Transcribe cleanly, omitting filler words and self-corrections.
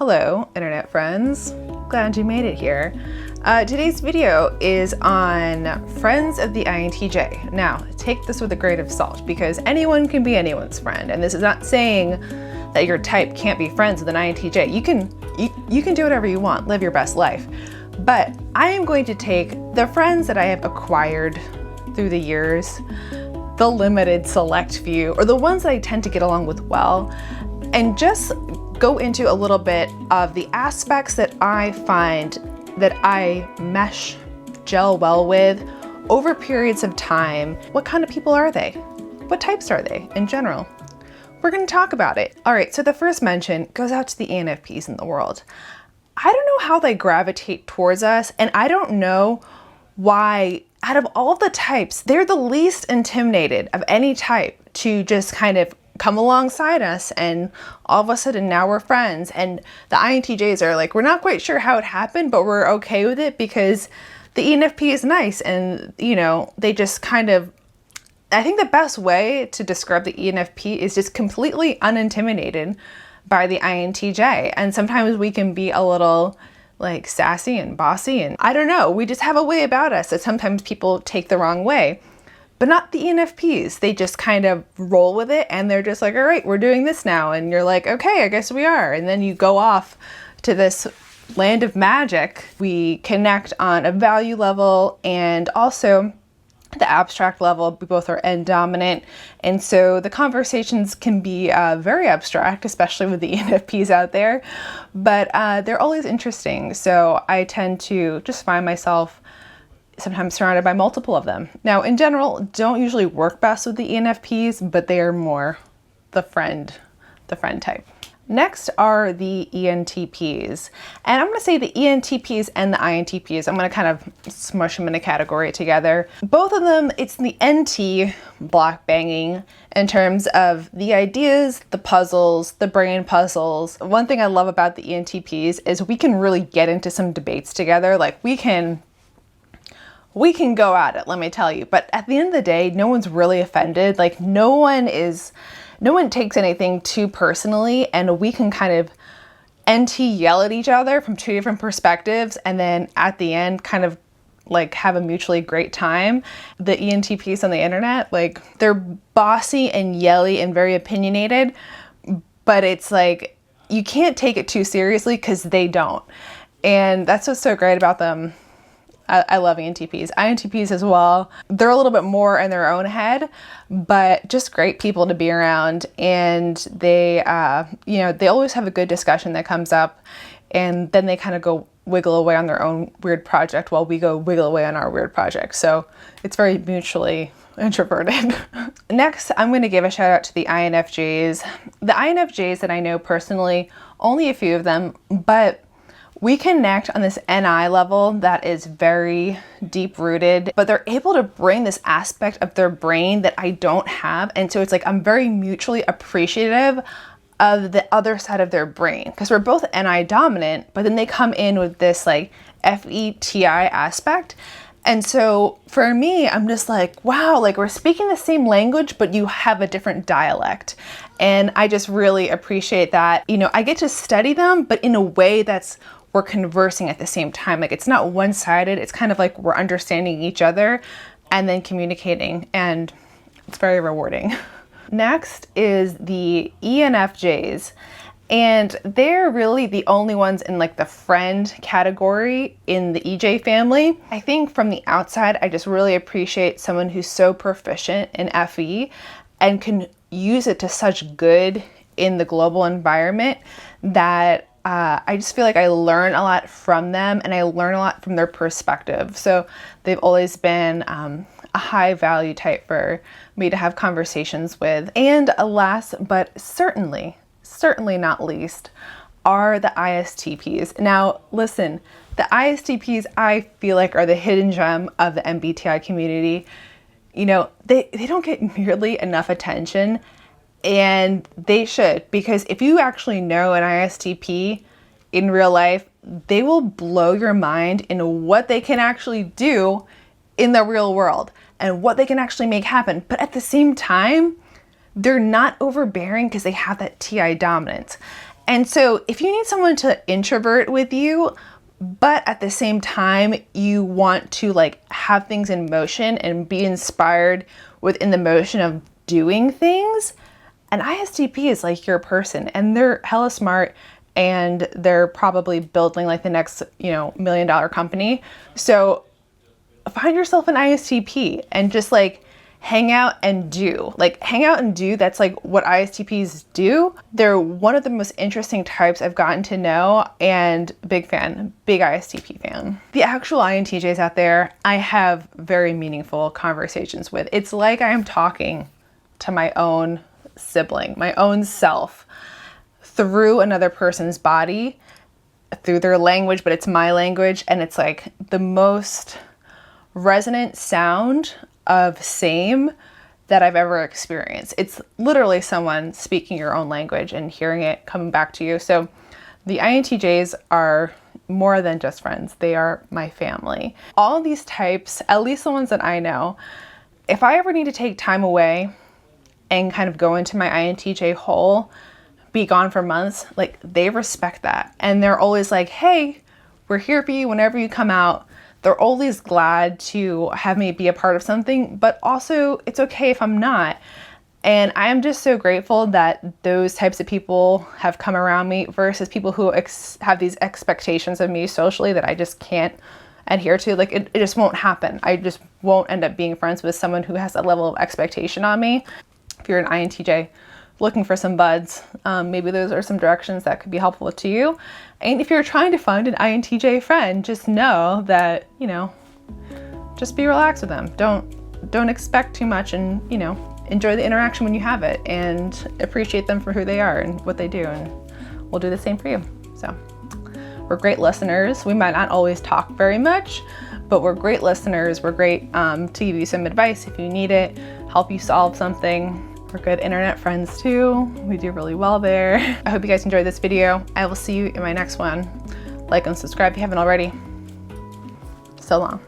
Hello, internet friends. Glad you made it here. Today's video is on friends of the INTJ. Now, take this with a grain of salt because anyone can be anyone's friend, and this is not saying that your type can't be friends with an INTJ. You can do whatever you want, live your best life. But I am going to take the friends that I have acquired through the years, the limited select few, or the ones that I tend to get along with well, and just go into a little bit of the aspects that I find that I gel well with over periods of time. What kind of people are they? What types are they in general? We're going to talk about it. All right, so the first mention goes out to the ENFPs in the world. I don't know how they gravitate towards us, and I don't know why out of all the types, they're the least intimidated of any type to just kind of come alongside us, and all of a sudden now we're friends. And the INTJs are like, we're not quite sure how it happened, but we're okay with it because the ENFP is nice. And, you know, they just kind of, I think the best way to describe the ENFP is just completely unintimidated by the INTJ. And sometimes we can be a little like sassy and bossy, and I don't know, we just have a way about us that sometimes people take the wrong way. But not the ENFPs. They just kind of roll with it, and they're just like, all right, we're doing this now. And you're like, okay, I guess we are. And then you go off to this land of magic. We connect on a value level and also the abstract level. We both are N dominant. And so the conversations can be very abstract, especially with the ENFPs out there. But they're always interesting. So I tend to just find myself sometimes surrounded by multiple of them. Now, in general, don't usually work best with the ENFPs, but they are more the friend type. Next are the ENTPs. And I'm going to say the ENTPs and the INTPs. I'm going to kind of smush them in a category together. Both of them, it's the NT block banging in terms of the ideas, the puzzles, the brain puzzles. One thing I love about the ENTPs is we can really get into some debates together. Like we can go at it, let me tell you. But at the end of the day, no one's really offended. Like no one takes anything too personally, and we can kind of NT yell at each other from two different perspectives, and then at the end kind of like have a mutually great time. The ENTPs on the internet, like they're bossy and yelly and very opinionated, but it's like you can't take it too seriously because they don't. And that's what's so great about them. I love ENTPs. INTPs as well. They're a little bit more in their own head, but just great people to be around. And they, they always have a good discussion that comes up, and then they kind of go wiggle away on their own weird project while we go wiggle away on our weird project. So it's very mutually introverted. Next, I'm going to give a shout out to the INFJs. The INFJs that I know personally, only a few of them, but we connect on this NI level that is very deep rooted, but they're able to bring this aspect of their brain that I don't have. And so it's like, I'm very mutually appreciative of the other side of their brain because we're both NI dominant, but then they come in with this like FETI aspect. And so for me, I'm just like, wow, like we're speaking the same language, but you have a different dialect. And I just really appreciate that. You know, I get to study them, but in a way that's we're conversing at the same time. Like it's not one-sided. It's kind of like we're understanding each other and then communicating, and it's very rewarding. Next is the ENFJs, and they're really the only ones in like the friend category in the EJ family. I think from the outside, I just really appreciate someone who's so proficient in FE and can use it to such good in the global environment that I just feel like I learn a lot from them, and I learn a lot from their perspective. So they've always been a high value type for me to have conversations with. And last, but certainly not least, are the ISTPs. Now, listen, the ISTPs I feel like are the hidden gem of the MBTI community. You know, they don't get nearly enough attention. And they should, because if you actually know an ISTP in real life, they will blow your mind in what they can actually do in the real world and what they can actually make happen. But at the same time, they're not overbearing because they have that TI dominance. And so if you need someone to introvert with you, but at the same time, you want to like have things in motion and be inspired within the motion of doing things, an ISTP is like your person, and they're hella smart, and they're probably building like the next, $1 million company. So find yourself an ISTP and just like hang out and do. Like hang out and do, that's like what ISTPs do. They're one of the most interesting types I've gotten to know, and big fan, big ISTP fan. The actual INTJs out there, I have very meaningful conversations with. It's like I am talking to my own sibling, my own self, through another person's body, through their language, but it's my language, and it's like the most resonant sound of same that I've ever experienced. It's literally someone speaking your own language and hearing it coming back to you. So the INTJs are more than just friends. They are my family. All of these types, at least the ones that I know, if I ever need to take time away and kind of go into my INTJ hole, be gone for months, like they respect that. And they're always like, hey, we're here for you whenever you come out. They're always glad to have me be a part of something, but also it's okay if I'm not. And I am just so grateful that those types of people have come around me versus people who have these expectations of me socially that I just can't adhere to. Like it just won't happen. I just won't end up being friends with someone who has that level of expectation on me. If you're an INTJ looking for some buds, maybe those are some directions that could be helpful to you. And if you're trying to find an INTJ friend, just know that, just be relaxed with them. Don't expect too much, and, enjoy the interaction when you have it, and appreciate them for who they are and what they do. And we'll do the same for you. So we're great listeners. We might not always talk very much, but we're great listeners. We're great to give you some advice if you need it, help you solve something. We're good internet friends too. We do really well there. I hope you guys enjoyed this video. I will see you in my next one. Like and subscribe if you haven't already. So long.